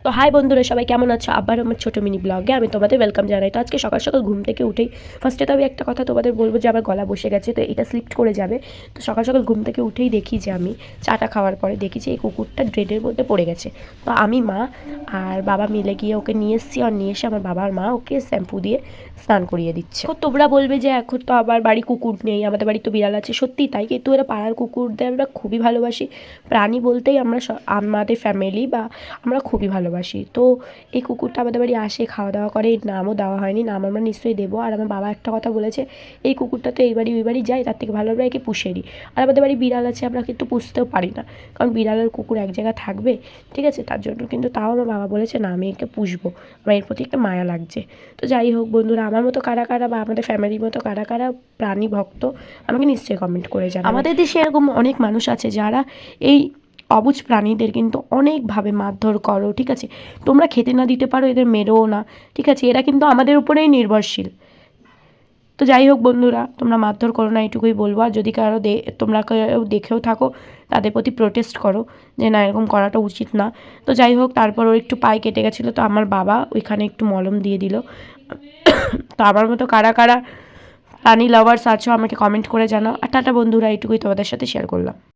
তো হাই বন্ধুরা, সবাই কেমন আছো? আবার আমার ছোটো মিনি ব্লগে আমি তোমাদের ওয়েলকাম জানাই। তো আজকে সকাল সকাল ঘুম থেকে উঠেই ফার্স্টে তো আমি একটা কথা তোমাদের বলবো যে আমার গলা বসে গেছে, তো এটা স্লিপ করে যাবে। তো সকাল সকাল ঘুম থেকে উঠেই দেখি যে আমি চাটা খাওয়ার পরে দেখি যে এই কুকুরটা ড্রেনের মধ্যে পড়ে গেছে। তো আমি, মা আর বাবা মিলে গিয়ে ওকে নিয়ে এসেছি, আর নিয়ে এসে আমার বাবা আর মা ওকে শ্যাম্পু দিয়ে স্নান করিয়ে দিচ্ছে। তোমরা বলবে যে এখন তো আবার বাড়ি কুকুর নেই, আমাদের বাড়ি তো বিড়াল আছে। সত্যি তাই, কিন্তু এরা পাড়ার কুকুরদের আমরা খুবই ভালোবাসি। প্রাণী বলতেই আমরা আমাদের ফ্যামিলি বা আমরা খুবই ভালোবাসি। তো এই কুকুরটা আমাদের বাড়ি আসে, খাওয়া দাওয়া করে, এর নামও দেওয়া হয়নি, নাম আমরা নিশ্চয়ই দেবো। আর আমার বাবা একটা কথা বলেছে, এই কুকুরটা তো এই বাড়ি ওই বাড়ি যায়, তার থেকে ভালো আমরা একে পুষে নিই। আর আমাদের বাড়ি বিড়াল আছে, আমরা কিন্তু পুষতেও পারি না, কারণ বিড়াল আর কুকুর এক জায়গায় থাকবে, ঠিক আছে? তার জন্য কিন্তু তাও আমার বাবা বলেছে না, আমি একে পুষবো, আমার এর প্রতি একটা মায়া লাগছে। তো যাই হোক বন্ধুরা, আমার মতো কারা কারা বা আমাদের ফ্যামিলির মতো কারা কারা প্রাণী ভক্ত আমাকে নিশ্চয়ই কমেন্ট করে জানাবে। আমাদের দেশে এরকম অনেক মানুষ আছে যারা এই অবুঝ প্রাণীদের কিন্তু অনেকভাবে মারধর করো, ঠিক আছে? তোমরা খেতে না দিতে পারো, এদের মেরোও না, ঠিক আছে? এরা কিন্তু আমাদের উপরেই নির্ভরশীল। তো যাই হোক বন্ধুরা, তোমরা মারধর করো না, এটুকুই বলবো। আর যদি কারো তোমরা কেউ দেখেও থাকো, তাদের প্রতি প্রোটেস্ট করো যে না, এরকম করাটা উচিত না। তো যাই হোক, তারপর ওর একটু পায়ে কেটে গেছিলো, তো আমার বাবা ওইখানে একটু মলম দিয়ে দিল। তো আমার মতো কারা কারা প্রাণী লাভার্স আছো আমাকে কমেন্ট করে জানাও। আর টাটা বন্ধুরা, এইটুকুই তোমাদের সাথে শেয়ার করলাম।